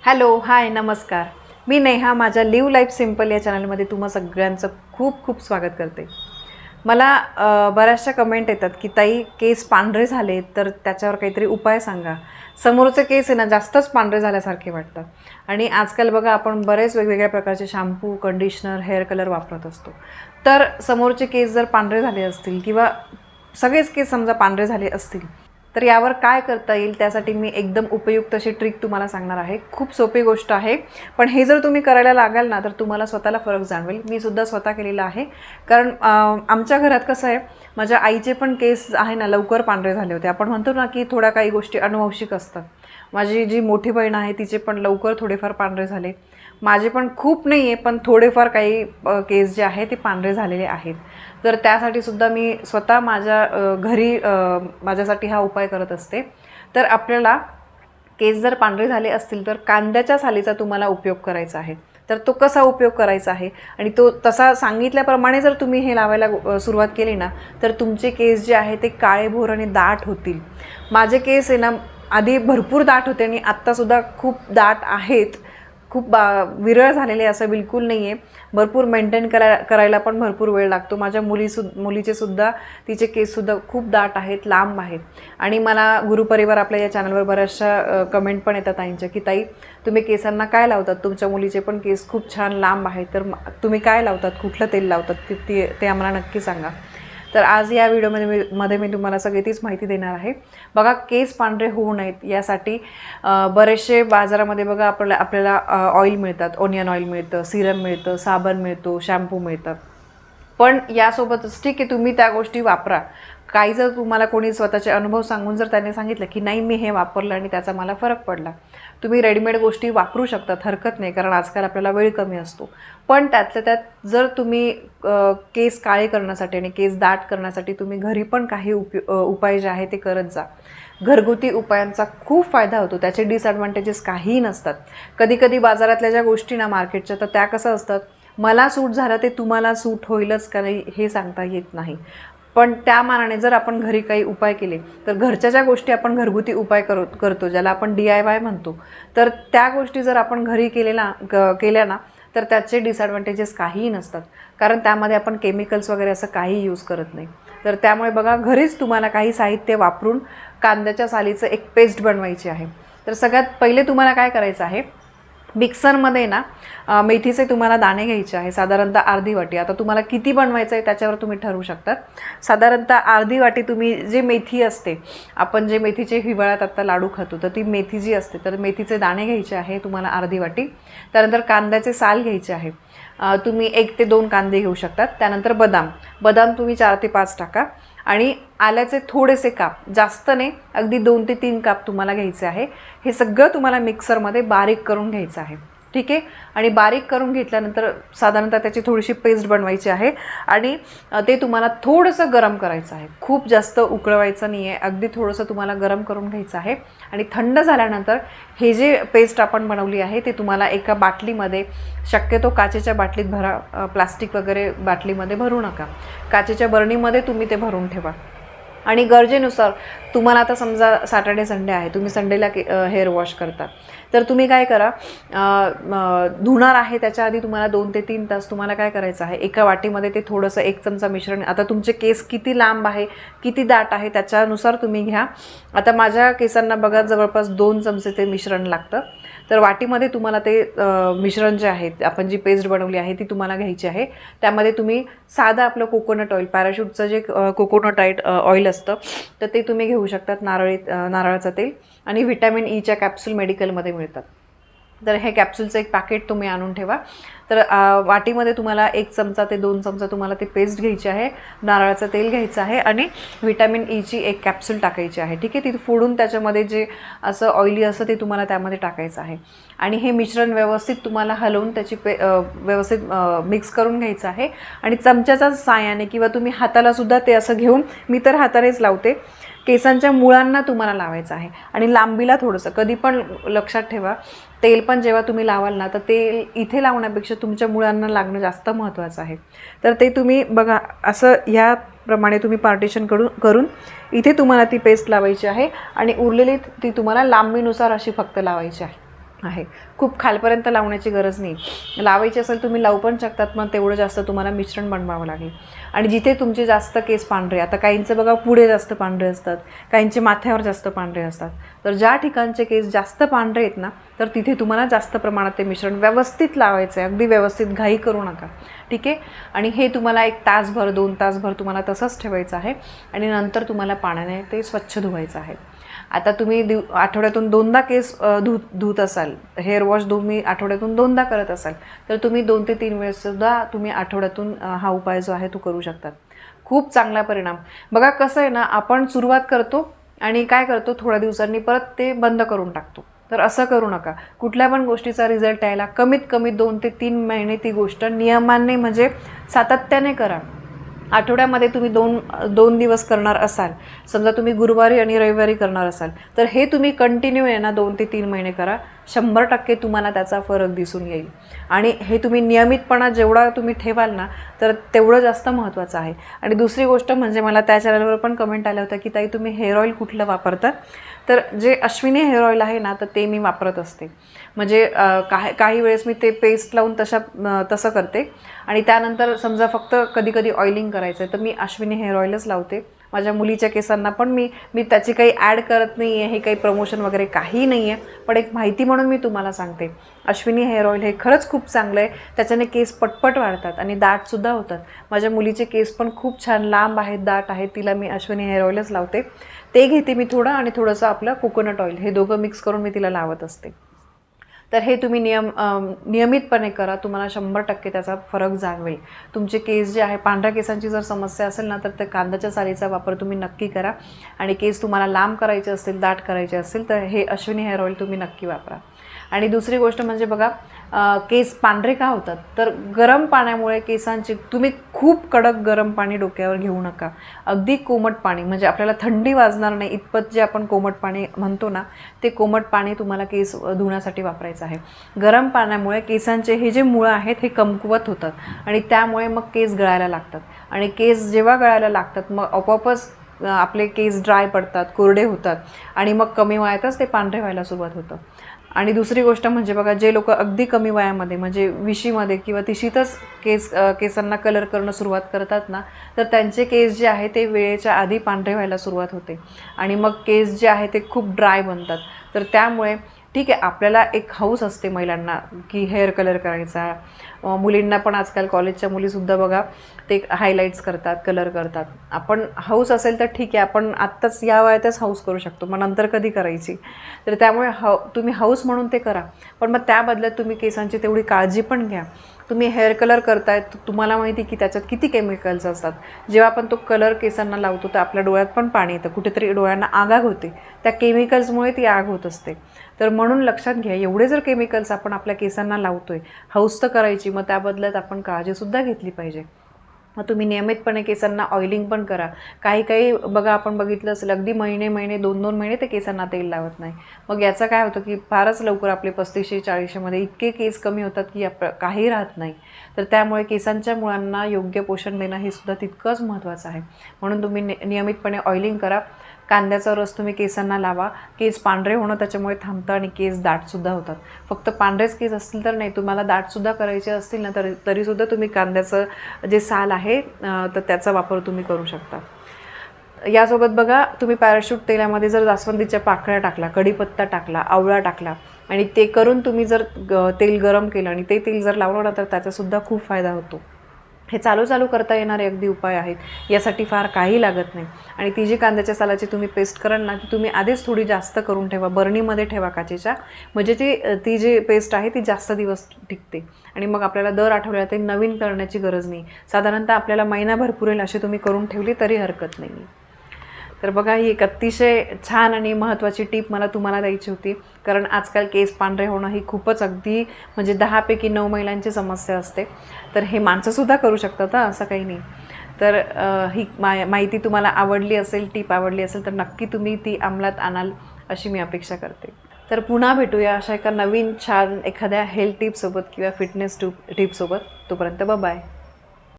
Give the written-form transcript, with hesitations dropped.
Hello, हाय, नमस्कार. मी नेहा. माझ्या leave life simple या चॅनलमध्ये तुम्हा सगळ्यांचं खूप खूप स्वागत करते. मला बऱ्याचशा कमेंट येतात की ताई, केस पांढरे झाले तर त्याच्यावर काहीतरी उपाय सांगा. समोरचे केस आहे ना, जास्तच पांढरे झाल्यासारखे वाटतात. आणि आजकाल बघा, आपण बरेच वेगवेगळ्या प्रकारचे शॅम्पू, कंडिशनर, हेअर कलर वापरत असतो. तर समोरचे केस जर पांढरे झाले असतील किंवा सगळेच केस समजा पांढरे झाले असतील, तर यावर काय करता येईल, त्यासाठी मी एकदम उपयुक्त अशी ट्रिक तुम्हाला सांगणार आहे. खूप सोपी गोष्ट आहे, पण हे जर तुम्ही करायला लागाल ना, तर तुम्हाला स्वतःला फरक जाणवेल. मी सुद्धा स्वतः केलेला आहे. कारण आमच्या घरात कसं आहे, माझ्या आईचे पण केस आहे ना, लवकर पांढरे झाले होते. आपण म्हणतो ना की थोड्या काही गोष्टी अनुवंशिक असतात. माझी जी मोठी बहीण आहे, तिचे पण लवकर थोडेफार पांढरे झाले. माझे पण खूप नाही आहे, पण थोडेफार काही केस जे आहे ते पांढरे झालेले आहेत. तर त्यासाठी सुद्धा मी स्वतः माझ्या घरी माझ्यासाठी हा उपाय करत असते. तर आपल्याला केस जर पांढरे झाले असतील तर कांद्याच्या सालीचा तुम्हाला उपयोग करायचा आहे. तर तो कसा उपयोग करायचा आहे आणि तो तसा सांगितल्याप्रमाणे जर तुम्ही हे लावायला सुरुवात केली ना, तर तुमचे केस जे आहे ते काळेभोर आणि दाट होतील. माझे केस आहे ना, आधी भरपूर दाट होते आणि आत्तासुद्धा खूप दाट आहेत. खूप विरळ झालेले असं बिलकुल नाही आहे. भरपूर मेंटेन करायला पण भरपूर वेळ लागतो. माझ्या मुलीचे सुद्धा, तिचे केससुद्धा खूप दाट आहेत, लांब आहेत. आणि मला गुरुपरिवार आपल्या या चॅनलवर बऱ्याचशा कमेंट पण येतात ताईंच्या की ताई, तुम्ही केसांना काय लावतात? तुमच्या मुलीचे पण केस खूप छान लांब आहेत, तर तुम्ही काय लावतात? कुठलं तेल लावतात? ते आम्हाला नक्की सांगा. तर आज या व्हिडिओमध्ये मी तुम्हाला सगळी तीच माहिती देणार आहे. बघा, केस पांढरे होऊ नयेत यासाठी बरेचसे बाजारामध्ये बघा आपल्याला ऑइल मिळतात. ओनियन ऑइल मिळतं, सिरम मिळतं, साबण मिळतो, शॅम्पू मिळतं. पण यासोबतच ठीक आहे, तुम्ही त्या गोष्टी वापरा. काही जर तुम्हाला कोणी स्वतःचे अनुभव सांगून जर त्याने सांगितलं की नाही, मी हे वापरलं आणि त्याचा मला फरक पडला, तुम्ही रेडीमेड गोष्टी वापरू शकतात, हरकत नाही. कारण आजकाल आपल्याला वेळ कमी असतो. पण त्यातल्या त्यात जर तुम्ही केस काळे करण्यासाठी आणि केस दाट करण्यासाठी तुम्ही घरी पण काही उपाय जे आहे ते करत जा. घरगुती उपायांचा खूप फायदा होतो. त्याचे डिसॲडव्हान्टेजेस काहीही नसतात. कधी बाजारातल्या ज्या गोष्टी ना मार्केटच्या, तर त्या कसं असतात, मला सूट झालं ते तुम्हाला सूट होईलच का नाही हे सांगता येत नाही. पण त्या मानाने जर आपण घरी काही उपाय केले, तर घरच्या ज्या गोष्टी आपण घरगुती उपाय करतो, ज्याला आपण DIY म्हणतो, तर त्या गोष्टी जर आपण घरी केल्या ना, तर त्याचे डिसॲडव्हान्टेजेस काहीही नसतात. कारण त्यामध्ये आपण केमिकल्स वगैरे असं काही यूज करत नाही. तर त्यामुळे बघा, घरीच तुम्हाला काही साहित्य वापरून कांद्याच्या सालीचं एक पेस्ट बनवायची आहे. तर सगळ्यात पहिले तुम्हाला काय करायचं आहे, मिक्सरमध्ये ना मेथीचे तुम्हाला दाणे घ्यायचे आहे, साधारणतः अर्धी वाटी. आता तुम्हाला किती बनवायचं आहे त्याच्यावर तुम्ही ठरवू शकतात. साधारणतः अर्धी वाटी तुम्ही, जे मेथी असते, आपण जे मेथीचे हिवाळ्यात आत्ता लाडू खातो, तर ती मेथी जी असते, तर मेथीचे दाणे घ्यायचे आहे तुम्हाला अर्धी वाटी. त्यानंतर कांद्याचे साल घ्यायचे आहे. तुम्ही 1 ते 2 कांदे घेऊ शकतात. त्यानंतर बदाम तुम्ही 4 ते 5 टाका. आणि आल्याचे थोडेसे काप, जास्त नाही, अगदी 2 ते 3 काप तुम्हाला घ्यायचे आहे. हे सगळं तुम्हाला मिक्सरमध्ये बारीक करून घ्यायचं आहे. ठीक आहे. आणि बारीक करून घेतल्यानंतर साधारणतः त्याची थोडीशी पेस्ट बनवायची आहे. आणि ते तुम्हाला थोडंसं गरम करायचं आहे. खूप जास्त उकळवायचं नाही आहे, अगदी थोडंसं तुम्हाला गरम करून घ्यायचं आहे. आणि थंड झाल्यानंतर हे जे पेस्ट आपण बनवली आहे ते तुम्हाला एका बाटलीमध्ये, शक्यतो काचेच्या बाटलीत भरा, प्लास्टिक वगैरे बाटलीमध्ये भरू नका. काचेच्या बरणीमध्ये तुम्ही ते भरून ठेवा. आणि गरजेनुसार तुम्हाला, आता समजा सॅटर्डे संडे आहे, तुम्ही संडेला हेअर वॉश करता, तर तुम्ही काय करा, धुणार आहे त्याच्या आधी तुम्हाला 2 ते 3 तास तुम्हाला काय करायचं आहे, एका वाटीमध्ये ते थोडंसं 1 चमचा मिश्रण, आता तुमचे केस किती लांब आहे, किती दाट आहे त्याच्यानुसार तुम्ही घ्या. आता माझ्या केसांना बघा, जवळपास 2 चमचे ते मिश्रण लागतं. तर वाटीमध्ये तुम्हाला ते मिश्रण जे आहे, आपण जी पेस्ट बनवली आहे ती तुम्हाला घ्यायची आहे. त्यामध्ये तुम्ही साधं आपलं कोकोनट ऑइल, पॅराशूटचं जे कोकोनट ऑइल असतं, तर ते तुम्ही घेऊ शकतात. नारळाचं तेल आणि व्हिटॅमिन Eच्या कॅप्सूल मेडिकलमध्ये मिळतात. तर हे कॅप्सूलचं एक पॅकेट तुम्ही आणून ठेवा. तर वाटीमध्ये तुम्हाला 1 चमचा ते 2 चमचा तुम्हाला ती पेस्ट घ्यायची आहे, नारळाचं तेल घ्यायचं आहे आणि व्हिटॅमिन Eची एक कॅप्सूल टाकायची आहे. ठीक आहे. ती फोडून त्याच्यामध्ये जे असं ऑइली असं ते तुम्हाला त्यामध्ये टाकायचं आहे. आणि हे मिश्रण व्यवस्थित तुम्हाला हलवून त्याची व्यवस्थित मिक्स करून घ्यायचं आहे. आणि चमच्याच्या साहाय्याने किंवा तुम्ही हातालासुद्धा ते असं घेऊन, मी तर हातानेच लावते, केसांच्या मुळांना तुम्हाला लावायचं आहे. आणि लांबीला थोडंसं, कधी पण लक्षात ठेवा, तेल पण जेव्हा तुम्ही लावाल ना, तर तेल इथे लावण्यापेक्षा तुमच्या मुळांना लागणं जास्त महत्त्वाचं आहे. तर ते तुम्ही बघा, असं ह्याप्रमाणे तुम्ही पार्टिशन करून इथे तुम्हाला ती पेस्ट लावायची आहे. आणि उरलेली ती तुम्हाला लांबीनुसार अशी फक्त लावायची आहे. आहे. खूप खालपर्यंत लावण्याची गरज नाही. लावायची असेल तुम्ही लावू पण शकतात, मग तेवढं जास्त तुम्हाला मिश्रण बनवावं लागेल. आणि जिथे तुमचे जास्त केस पांढरे, आता काहींचं बघा पुढे जास्त पांढरे असतात, काहींचे माथ्यावर जास्त पांढरे असतात, तर ज्या ठिकाणचे केस जास्त पांढरे आहेत ना, तर तिथे तुम्हाला जास्त प्रमाणात ते मिश्रण व्यवस्थित लावायचं आहे. अगदी व्यवस्थित, घाई करू नका, ठीक आहे. आणि हे तुम्हाला 1 तासभर 2 तासभर तुम्हाला तसंच ठेवायचं आहे आणि नंतर तुम्हाला पाण्याने ते स्वच्छ धुवायचं आहे. आता तुम्ही आठवड्यातून 2दा केस धुत असाल, हेअर वॉश तुम्ही आठवड्यातून 2दा करत असाल, तर तुम्ही 2 ते 3 वेळेससुद्धा तुम्ही आठवड्यातून हा उपाय जो आहे तो करू शकतात. खूप चांगला परिणाम. बघा कसं आहे ना, आपण सुरुवात करतो आणि काय करतो, थोड्या दिवसांनी परत ते बंद करून टाकतो. तर असं करू नका. कुठल्या पण गोष्टीचा रिझल्ट यायला कमीत कमी 2 ते 3 महिने ती गोष्ट नियमाने म्हणजे सातत्याने करा. आठवड्यामध्ये तुम्ही 2 दिवस करणार असाल, समजा तुम्ही गुरुवारी आणि रविवारी करणार असाल, तर हे तुम्ही कंटिन्यू आहे ना 2 ते 3 महिने करा. 100% तुम्हाला त्याचा फरक दिसून येईल. आणि हे तुम्ही नियमितपणा जेवढा तुम्ही ठेवाल ना, तर तेवढं जास्त महत्त्वाचं आहे. आणि दुसरी गोष्ट म्हणजे मला त्या चॅनलवर पण कमेंट आल्या होत्या की ताई तुम्ही हेअर ऑइल कुठलं वापरतात, तर जे अश्विनी हेअर ऑइल आहे ना, तर ते मी वापरत असते. म्हणजे काही वेळेस मी ते पेस्ट लावून तसं करते आणि त्यानंतर समजा फक्त कधी कधी ऑइलिंग करायचं आहे तर मी अश्विनी हेअर ऑइलच लावते. माझ्या मुलीच्या केसांना पण मी त्याची काही ॲड करत नाही आहे, हे काही प्रमोशन वगैरे काही नाही आहे, पण एक माहिती म्हणून मी तुम्हाला सांगते. अश्विनी हेअर ऑइल हे खरंच खूप चांगलं आहे. त्याच्याने केस पटपट वाढतात आणि दाटसुद्धा होतात. माझ्या मुलीचे केस पण खूप छान लांब आहेत, दाट आहेत. तिला मी अश्विनी हेअर ऑइलच लावते. ते घेते मी थोडं आणि थोडंसं आपलं कोकोनट ऑइल, हे दोघं मिक्स करून मी तिला लावत असते. तर हे तुम्ही नियमितपणे करा. तुम्हाला 100% त्याचा फरक जाणवेल. तुमचे केस जे आहे, पांढऱ्या केसांची जर समस्या असेल ना, तर त्या कांद्याच्या सालीचा वापर तुम्ही नक्की करा. आणि केस तुम्हाला लांब करायचे असतील, दाट करायचे असतील, तर हे अश्विनी हेअर ऑइल तुम्ही नक्की वापरा. आणि दुसरी गोष्ट म्हणजे बघा, केस पांढरे का होतात, तर गरम पाण्यामुळे केसांची, तुम्ही खूप कडक गरम पाणी डोक्यावर घेऊ नका. अगदी कोमट पाणी, म्हणजे आपल्याला थंडी वाजणार नाही इतपत जे आपण कोमट पाणी म्हणतो ना, ते कोमट पाणी तुम्हाला केस धुण्यासाठी वापरायचं आहे. गरम पाण्यामुळे केसांचे हे जे मुळं आहेत हे कमकुवत होतात आणि त्यामुळे मग केस गळायला लागतात. आणि केस जेव्हा गळायला लागतात मग आपोआपच आपले केस ड्राय पडतात, कोरडे होतात आणि मग कमी वयातच ते पांढरे व्हायला सुरुवात होतं. आणि दुसरी गोष्ट म्हणजे बघा, जे लोक अगदी कमी वयामध्ये म्हणजे 20मध्ये किंवा 30तच केसांना कलर करणं सुरुवात करतात ना, तर त्यांचे केस जे आहे ते वेळेच्या आधी पांढरे व्हायला सुरुवात होते आणि मग केस जे आहे ते खूप ड्राय बनतात. तर त्यामुळे ठीक आहे, आपल्याला एक हौस असते महिलांना की हेअर कलर करायचा. मुलींना पण आजकाल कॉलेजच्या मुलीसुद्धा बघा ते हायलाईट्स करतात, कलर करतात. आपण हौस असेल तर ठीक आहे, आपण आत्ताच या वयातच हौस करू शकतो, मग नंतर कधी करायची. तर त्यामुळे तुम्ही हौस म्हणून ते करा, पण मग त्या बदल्यात तुम्ही केसांची तेवढी काळजी पण घ्या. तुम्ही हेअर कलर करताय, तुम्हाला माहिती की त्याच्यात किती केमिकल्स असतात. जेव्हा आपण तो कलर केसांना लावतो तर आपल्या डोळ्यात पण पाणी येतं, कुठेतरी डोळ्यांना आग होते. त्या केमिकल्समुळे ती आग होत असते. तर म्हणून लक्षात घ्या, एवढे जर केमिकल्स आपण आपल्या केसांना लावतोय, हौस तर करायची, मग त्या बदल्यात आपण काळजीसुद्धा घेतली पाहिजे. मग तुम्ही नियमितपणे केसांना ऑइलिंग पण करा. काही बघा, आपण बघितलं असेल अगदी महिने 2-2 महिने ते केसांना तेल लावत नाही. मग याचं काय होतं की फारच लवकर आपले 35-40मध्ये इतके केस कमी होतात की काही राहत नाही. तर त्यामुळे केसांच्या मुळांना योग्य पोषण देणं हे सुद्धा तितकंच महत्त्वाचं आहे. म्हणून तुम्ही नियमितपणे ऑइलिंग करा. कांद्याचा रस तुम्ही केसांना लावा. केस पांढरे होणं त्याच्यामुळे थांबतं आणि केस दाटसुद्धा होतात. फक्त पांढरेच केस असतील तर नाही, तुम्हाला दाटसुद्धा करायचे असतील ना, तरीसुद्धा तुम्ही कांद्याचं जे साल आहे तर त्याचा वापर तुम्ही करू शकता. यासोबत बघा, तुम्ही पॅराशूट तेलामध्ये जर जास्वंदीच्या पाकळ्या टाकला, कढीपत्ता टाकला, आवळा टाकला आणि ते करून तुम्ही जर तेल गरम केलं आणि ते तेल जर लावलं ना, तर त्याचासुद्धा खूप फायदा होतो. हे चालू करता येणारे अगदी उपाय आहेत. यासाठी फार काही लागत नाही. आणि ती जी कांद्याच्या सालाची तुम्ही पेस्ट कराल ना, ती तुम्ही आधीच थोडी जास्त करून ठेवा, बरणीमध्ये ठेवा काचेच्या, म्हणजे ती जी पेस्ट आहे ती जास्त दिवस टिकते. आणि मग आपल्याला दर आठवड्यात ते नवीन करण्याची गरज नाही. साधारणतः आपल्याला महिनाभर पुरेल अशी तुम्ही करून ठेवली तरी हरकत नाही. तर बघा, ही एक अतिशय छान आणि महत्त्वाची टीप मला तुम्हाला द्यायची होती. कारण आजकाल केस पांढरे होणं ही खूपच अगदी म्हणजे 10पैकी 9 महिलांची समस्या असते. तर हे माणसंसुद्धा करू शकतात, असं काही नाही. तर ही माहिती तुम्हाला आवडली असेल, टीप आवडली असेल तर नक्की तुम्ही ती अंमलात आणाल अशी मी अपेक्षा करते. तर पुन्हा भेटूया अशा एका नवीन छान एखाद्या हेल्थ टिपसोबत किंवा फिटनेस टिपसोबत. तोपर्यंत बाय.